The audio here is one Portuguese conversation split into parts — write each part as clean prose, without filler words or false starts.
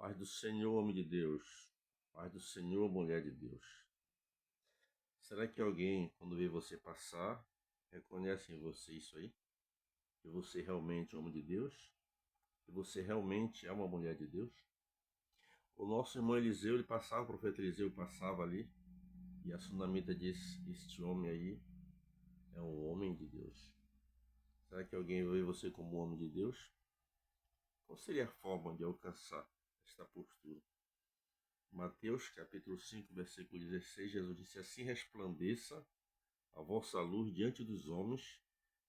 Paz do Senhor, homem de Deus. Paz do Senhor, mulher de Deus. Será que alguém, quando vê você passar, reconhece em você isso aí? Que você realmente é homem de Deus? Que você realmente é uma mulher de Deus? O nosso irmão Eliseu, ele passava, o profeta Eliseu passava ali, e a sunamita disse: Este homem aí é um homem de Deus. Será que alguém vê você como um homem de Deus? Qual seria a forma de alcançar esta postura? Mateus capítulo 5, versículo 16, Jesus disse: Assim resplandeça a vossa luz diante dos homens,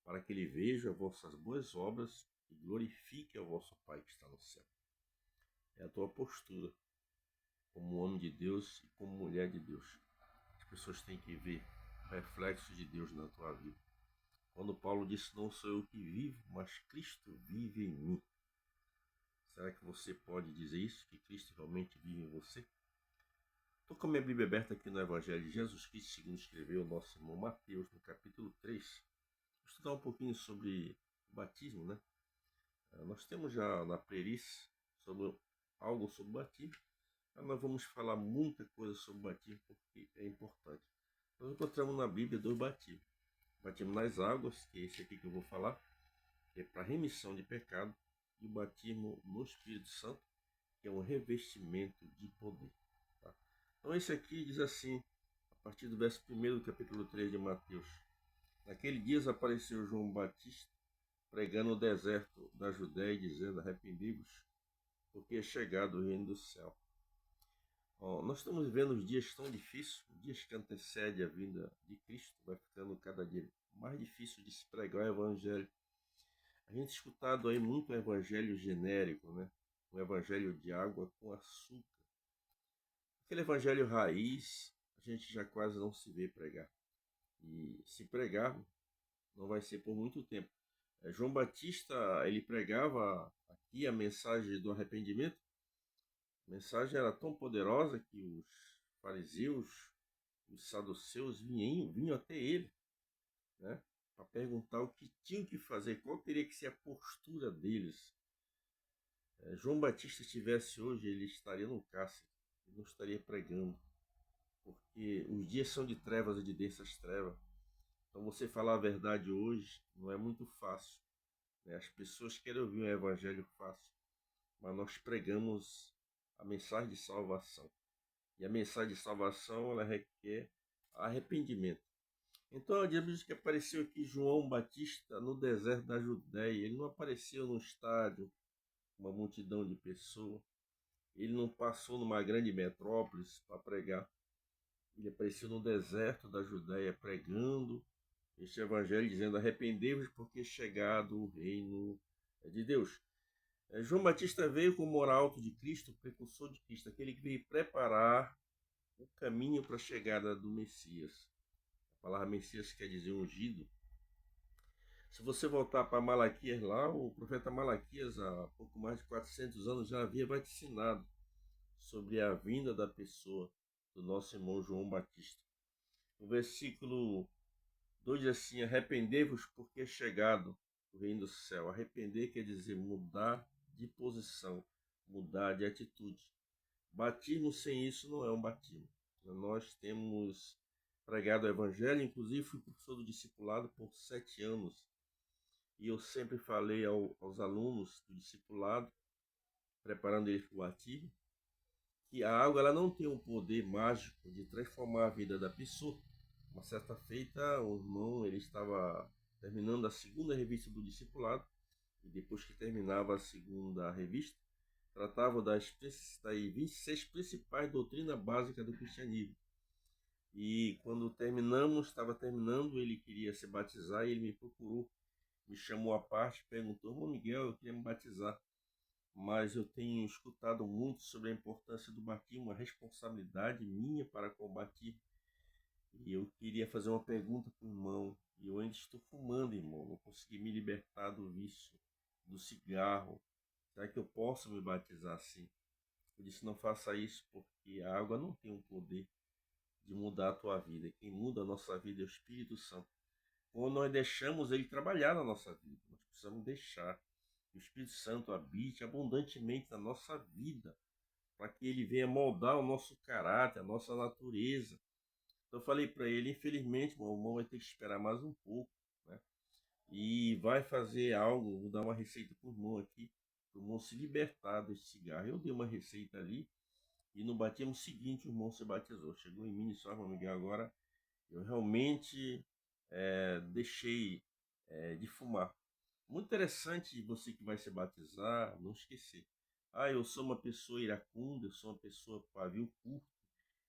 para que ele veja vossas boas obras e glorifique ao vosso Pai que está no céu. É a tua postura como homem de Deus e como mulher de Deus. As pessoas têm que ver o reflexo de Deus na tua vida. Quando Paulo disse: Não sou eu que vivo, mas Cristo vive em mim. Será que você pode dizer isso? Que Cristo realmente vive em você? Estou com a minha Bíblia aberta aqui no Evangelho de Jesus Cristo, segundo escreveu o nosso irmão Mateus, no capítulo 3. Vou estudar um pouquinho sobre o batismo, né? Nós temos já na playlist sobre algo sobre o batismo. Mas nós vamos falar muita coisa sobre o batismo porque é importante. Nós encontramos na Bíblia dois batismos. O batismo nas águas, que é esse aqui que eu vou falar, que é para remissão de pecado, e o batismo no Espírito Santo, que é um revestimento de poder. Tá? Então esse aqui diz assim, a partir do verso 1 do capítulo 3 de Mateus. Naquele dia apareceu João Batista, pregando no deserto da Judéia, dizendo: Arrependei-vos, porque é chegado o reino do céu. Nós estamos vivendo os dias tão difíceis, os dias que antecedem a vinda de Cristo, vai ficando cada dia mais difícil de se pregar o evangelho. A gente escutado aí muito o evangelho genérico, né? O evangelho de água com açúcar. Aquele evangelho raiz, a gente já quase não se vê pregar. E se pregar, não vai ser por muito tempo. João Batista, ele pregava aqui a mensagem do arrependimento. A mensagem era tão poderosa que os fariseus, os saduceus vinham até ele, né, para perguntar o que tinham que fazer, qual teria que ser a postura deles. João Batista estivesse hoje, ele estaria no cárcere, ele não estaria pregando, porque os dias são de trevas e de densas trevas. Então você falar a verdade hoje não é muito fácil. As pessoas querem ouvir um evangelho fácil, mas nós pregamos a mensagem de salvação. E a mensagem de salvação, ela requer arrependimento. Então a Bíblia diz que apareceu aqui João Batista no deserto da Judéia. Ele não apareceu num estádio, uma multidão de pessoas. Ele não passou numa grande metrópole para pregar. Ele apareceu no deserto da Judéia pregando este evangelho, dizendo: Arrependei-vos, porque é chegado o reino de Deus. João Batista veio como arauto de Cristo, precursor de Cristo, aquele que veio preparar o caminho para a chegada do Messias. A palavra Messias quer dizer ungido. Se você voltar para Malaquias lá, o profeta Malaquias, há pouco mais de 400 anos, já havia vaticinado sobre a vinda da pessoa do nosso irmão João Batista. O versículo 2 diz assim: Arrependei-vos, porque é chegado o reino do céu. Arrepender quer dizer mudar de posição, mudar de atitude. Batismo sem isso não é um batismo. Nós temos pregado o evangelho, inclusive fui professor do discipulado por 7 anos. E eu sempre falei aos alunos do discipulado, preparando eles para o batismo, que a água ela não tem um poder mágico de transformar a vida da pessoa. Uma certa feita, o irmão ele estava terminando a segunda revista do discipulado, e depois que terminava a segunda revista, tratava das 26 principais doutrinas básicas do cristianismo. E quando estava terminando, ele queria se batizar e ele me procurou, me chamou à parte, perguntou: Irmão Miguel, eu queria me batizar, mas eu tenho escutado muito sobre a importância do batismo, a responsabilidade minha para com o batismo. E eu queria fazer uma pergunta para o irmão. E eu ainda estou fumando, irmão. Não consegui me libertar do vício, do cigarro. Será que eu posso me batizar assim? Eu disse: não faça isso, porque a água não tem um poder de mudar a tua vida. Quem muda a nossa vida é o Espírito Santo. Quando nós deixamos ele trabalhar na nossa vida, nós precisamos deixar que o Espírito Santo habite abundantemente na nossa vida. para que ele venha moldar o nosso caráter, a nossa natureza. Então eu falei para ele, infelizmente, meu irmão vai ter que esperar mais um pouco, né? E vai fazer algo, vou dar uma receita para o irmão aqui, para o irmão se libertar desse cigarro. Eu dei uma receita ali, e no batismo seguinte o irmão se batizou. Chegou em mim e disse: "Ó, irmão Miguel, agora eu realmente deixei de fumar." Muito interessante você que vai se batizar, não esquecer. Eu sou uma pessoa iracunda, eu sou uma pessoa pavio curto,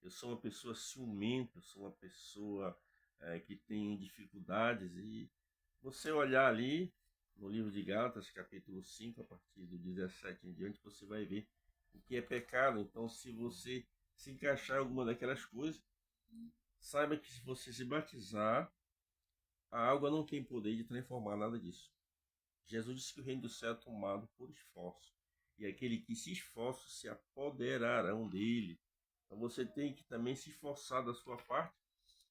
eu sou uma pessoa ciumenta, eu sou uma pessoa que tem dificuldades. E você olhar ali no livro de Gálatas, capítulo 5, a partir do 17 em diante, você vai ver o que é pecado. Então, se você se encaixar em alguma daquelas coisas, saiba que se você se batizar, a água não tem poder de transformar nada disso. Jesus disse que o reino do céu é tomado por esforço, e aquele que se esforça se apoderarão dele. Então você tem que também se esforçar da sua parte,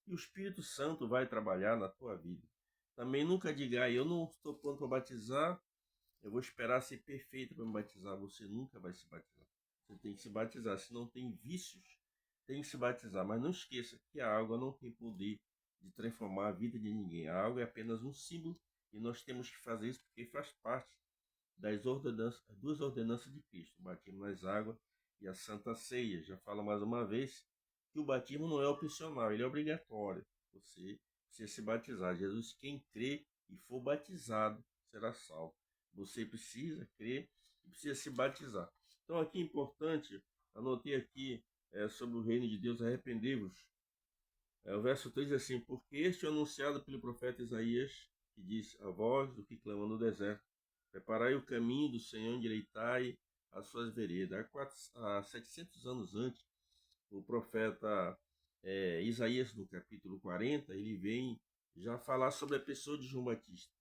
e o Espírito Santo vai trabalhar na tua vida. Também nunca diga: eu não estou pronto para batizar, eu vou esperar ser perfeito para me batizar. Você nunca vai se batizar. Você tem que se batizar. Se não tem vícios, tem que se batizar. Mas não esqueça que a água não tem poder de transformar a vida de ninguém. A água é apenas um símbolo, e nós temos que fazer isso porque faz parte das duas ordenanças de Cristo: o batismo nas águas e a Santa Ceia. Já falo mais uma vez que o batismo não é opcional, ele é obrigatório. Você precisa se batizar. Jesus: quem crê e for batizado será salvo. Você precisa crer e precisa se batizar. Então aqui é importante, anotei aqui sobre o reino de Deus: arrependei-vos. O verso 3 diz assim: porque este é anunciado pelo profeta Isaías, que diz: a voz do que clama no deserto, preparai o caminho do Senhor, endireitai as suas veredas. Há 700 anos antes, o profeta Isaías, no capítulo 40, ele vem já falar sobre a pessoa de João Batista.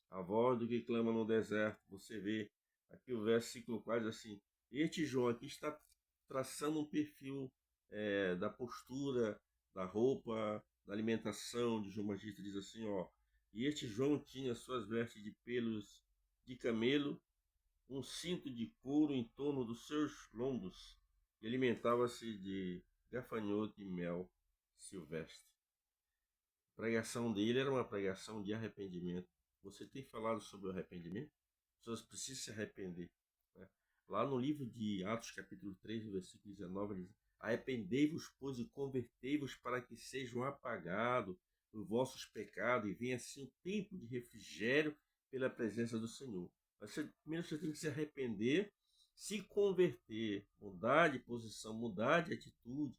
A voz do que clama no deserto. Você vê aqui o versículo 4 assim: este João aqui está traçando um perfil da postura, da roupa, da alimentação de João Batista. Diz assim, ó: e este João tinha suas vestes de pelos de camelo, um cinto de couro em torno dos seus lombos, e alimentava-se de gafanhoto e mel silvestre. A pregação dele era uma pregação de arrependimento. Você tem falado sobre o arrependimento? As pessoas precisam se arrepender, né? Lá no livro de Atos, capítulo 3, versículo 19, diz: arrependei-vos, pois, e convertei-vos, para que sejam apagados os vossos pecados, e venha assim o tempo de refrigério pela presença do Senhor. Primeiro você tem que se arrepender, se converter, mudar de posição, mudar de atitude,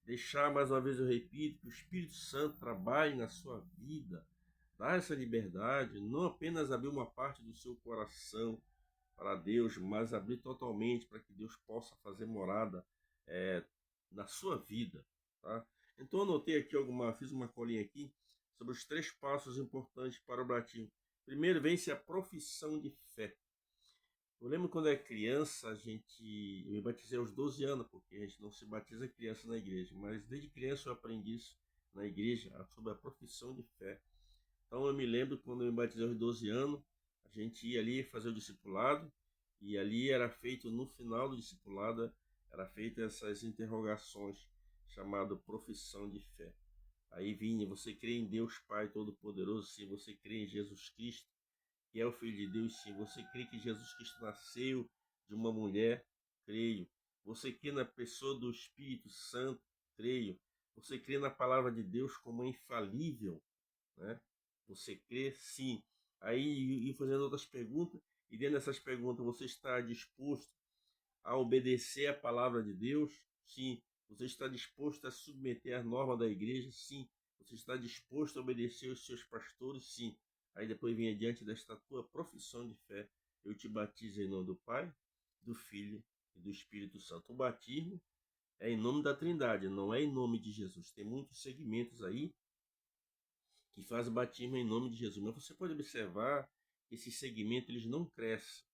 deixar, mais uma vez eu repito, que o Espírito Santo trabalhe na sua vida, dar essa liberdade, não apenas abrir uma parte do seu coração para Deus, mas abrir totalmente para que Deus possa fazer morada na sua vida, tá? Então eu anotei aqui fiz uma colinha aqui sobre os 3 passos importantes para o batismo. Primeiro, vence a profissão de fé. Eu lembro quando era criança, eu me batizei aos 12 anos, porque a gente não se batiza criança na igreja, mas desde criança eu aprendi isso na igreja, sobre a profissão de fé. Então eu me lembro quando eu me batizei aos 12 anos, a gente ia ali fazer o discipulado, e ali era feito, no final do discipulado, era feita essas interrogações, chamado profissão de fé. Aí vinha: você crê em Deus Pai Todo-Poderoso? Sim. Você crê em Jesus Cristo, que é o Filho de Deus? Sim. Você crê que Jesus Cristo nasceu de uma mulher? Creio. Você crê na pessoa do Espírito Santo? Creio. Você crê na palavra de Deus como infalível, né? Você crê? Sim. Aí, fazendo outras perguntas, e dentro dessas perguntas, você está disposto a obedecer a palavra de Deus? Sim. Você está disposto a submeter a norma da igreja? Sim. Você está disposto a obedecer os seus pastores? Sim. Aí depois vem adiante desta tua profissão de fé: eu te batizo em nome do Pai, do Filho e do Espírito Santo. O batismo é em nome da Trindade, não é em nome de Jesus. Tem muitos segmentos aí que fazem batismo em nome de Jesus, mas você pode observar que esses segmentos eles não crescem.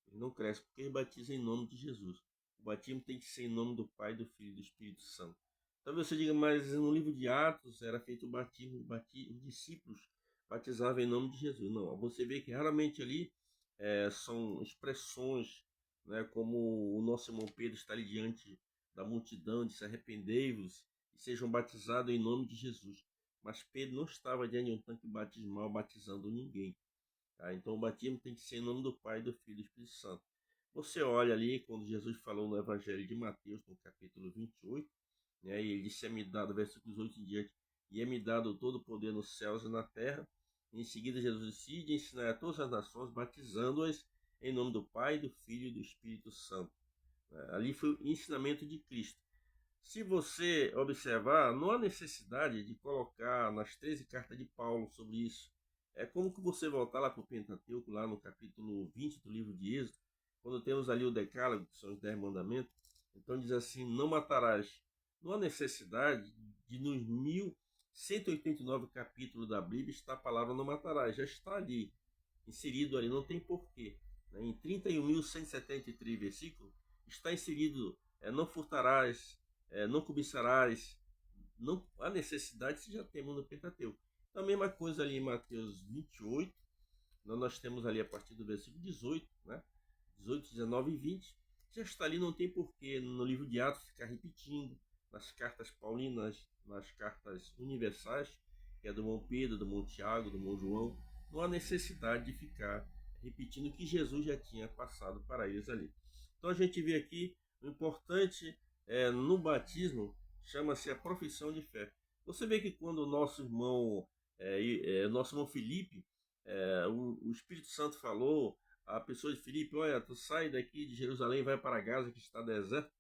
Eles não crescem porque eles batizam em nome de Jesus. O batismo tem que ser em nome do Pai, do Filho e do Espírito Santo. Talvez você diga: mas no livro de Atos era feito o batismo, os discípulos batizavam em nome de Jesus. Não, você vê que raramente ali são expressões né? Como o nosso irmão Pedro está ali diante da multidão, disse: arrependei-vos e sejam batizados em nome de Jesus. Mas Pedro não estava diante de um tanque batismal batizando ninguém. Tá? Então o batismo tem que ser em nome do Pai, do Filho e do Espírito Santo. Você olha ali quando Jesus falou no Evangelho de Mateus, no capítulo 28, né, e ele disse: é-me dado, versículos 8 em diante, e é-me dado todo o poder nos céus e na terra. E em seguida Jesus disse: ide ensinar a todas as nações, batizando-as em nome do Pai, do Filho e do Espírito Santo. Ali foi o ensinamento de Cristo. Se você observar, não há necessidade de colocar nas 13 cartas de Paulo sobre isso. É como que você voltar lá para o Pentateuco, lá no capítulo 20 do livro de Êxodo, quando temos ali o Decálogo, que são os 10 mandamentos. Então diz assim: não matarás. Não há necessidade de nos 1189 capítulos da Bíblia estar a palavra não matarás. Já está ali, inserido ali, não tem porquê. Em 31.173 versículos está inserido: não furtarás, não cobiçarás. Não há necessidade se já temos no Pentateuco. Então, a mesma coisa ali em Mateus 28, nós temos ali a partir do versículo 18, né? 18, 19 e 20, já está ali, não tem porquê no livro de Atos ficar repetindo, nas cartas paulinas, nas cartas universais, que é do irmão Pedro, do irmão Tiago, do irmão João, não há necessidade de ficar repetindo o que Jesus já tinha passado para eles ali. Então a gente vê aqui o importante no batismo chama-se a profissão de fé. Você vê que quando o nosso irmão Felipe, o Espírito Santo falou a pessoa de Filipe: olha, tu sai daqui de Jerusalém, vai para Gaza, que está deserto.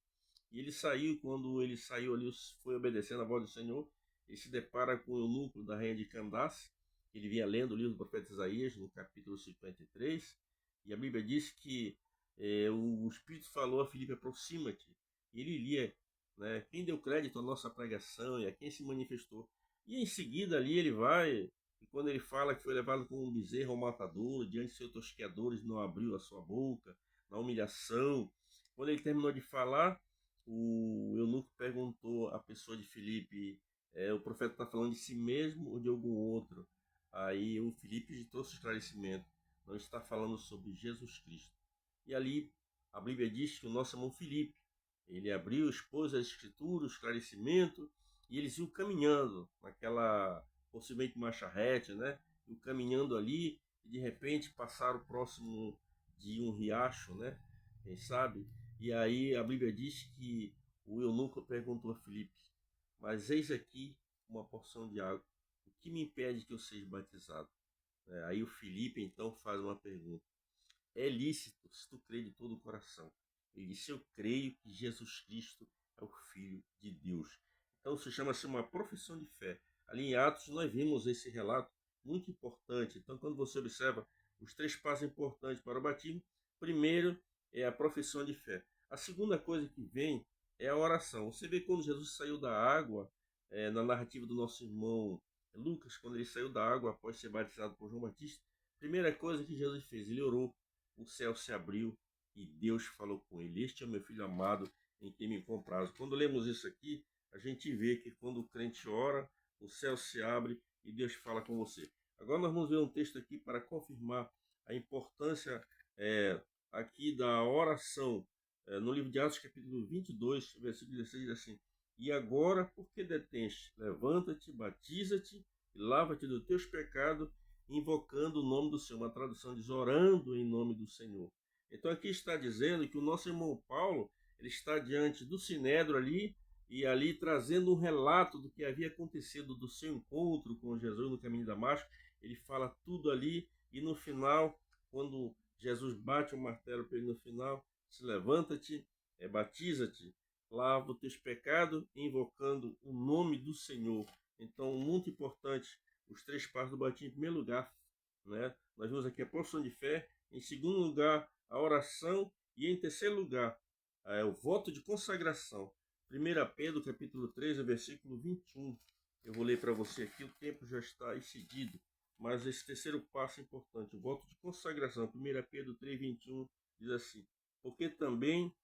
E ele saiu, quando ele saiu ali, foi obedecendo a voz do Senhor, ele se depara com o eunuco da rainha de Candace, que ele vinha lendo o livro do profeta Isaías, no capítulo 53, e a Bíblia diz que o Espírito falou a Filipe: aproxima-te. E ele lia, né, quem deu crédito à nossa pregação e a quem se manifestou. E em seguida ali ele vai, e quando ele fala que foi levado como um bezerro ao matador, diante de seus tosqueadores não abriu a sua boca, na humilhação. Quando ele terminou de falar, o eunuco perguntou à pessoa de Filipe: o profeta está falando de si mesmo ou de algum outro? Aí o Filipe trouxe esclarecimento: não está falando sobre Jesus Cristo. E ali a Bíblia diz que o nosso irmão Filipe, ele abriu, expôs as escrituras, o esclarecimento, e eles iam caminhando naquela, possivelmente uma charrete, né? Iam caminhando ali, e de repente passaram próximo de um riacho, né? Quem sabe? E aí a Bíblia diz que o eunuco perguntou a Filipe: mas eis aqui uma porção de água, o que me impede que eu seja batizado? Aí o Filipe então faz uma pergunta: é lícito se tu crê de todo o coração? Ele disse: eu creio que Jesus Cristo é o Filho de Deus. Então se chama-se uma profissão de fé. Ali em Atos nós vimos esse relato muito importante. Então quando você observa os 3 passos importantes para o batismo, primeiro é a profissão de fé. A segunda coisa que vem é a oração. Você vê quando Jesus saiu da água, na narrativa do nosso irmão Lucas, quando ele saiu da água após ser batizado por João Batista, a primeira coisa que Jesus fez, ele orou, o céu se abriu e Deus falou com ele: este é o meu filho amado, em quem me comprazo. Quando lemos isso aqui, a gente vê que quando o crente ora, o céu se abre e Deus fala com você. Agora nós vamos ver um texto aqui para confirmar a importância aqui da oração. No livro de Atos, capítulo 22, versículo 16, diz assim: e agora, por que detens? Levanta-te, batiza-te e lava-te dos teus pecados, invocando o nome do Senhor. Uma tradução diz: orando em nome do Senhor. Então aqui está dizendo que o nosso irmão Paulo, ele está diante do Sinédrio ali, e ali trazendo um relato do que havia acontecido, do seu encontro com Jesus no caminho de Damasco. Ele fala tudo ali, e no final, quando Jesus bate o martelo para ele no final, se levanta-te, batiza-te, lava os teus pecados, invocando o nome do Senhor. Então, muito importante, os 3 passos do batismo. Em primeiro lugar, né, nós vimos aqui a profissão de fé. Em segundo lugar, a oração. E em terceiro lugar, o voto de consagração. 1 Pedro, capítulo 3, versículo 21. Eu vou ler para você aqui, o tempo já está excedido. Mas esse terceiro passo é importante, o voto de consagração. 1 Pedro 3, 21 diz assim: porque também,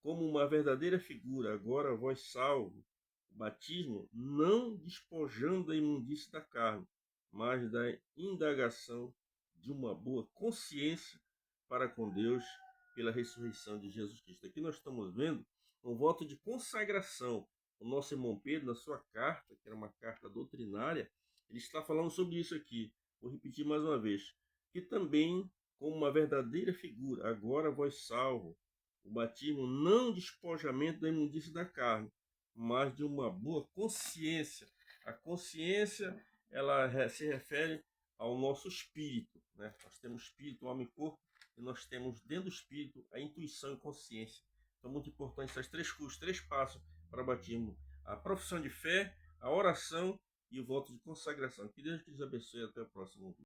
como uma verdadeira figura, agora vós salvo, o batismo, não despojando da imundície da carne, mas da indagação de uma boa consciência para com Deus pela ressurreição de Jesus Cristo. Aqui nós estamos vendo um voto de consagração. O nosso irmão Pedro, na sua carta, que era uma carta doutrinária, ele está falando sobre isso aqui. Vou repetir mais uma vez. Que também, como uma verdadeira figura, agora vós salvo, o batismo não despojamento da imundície da carne, mas de uma boa consciência. A consciência, ela se refere ao nosso espírito, né? Nós temos espírito, alma e corpo, e nós temos dentro do espírito a intuição e consciência. Então, muito importante essas três coisas, 3 passos para o batismo: a profissão de fé, a oração e o voto de consagração. Que Deus te abençoe. Até o próximo vídeo.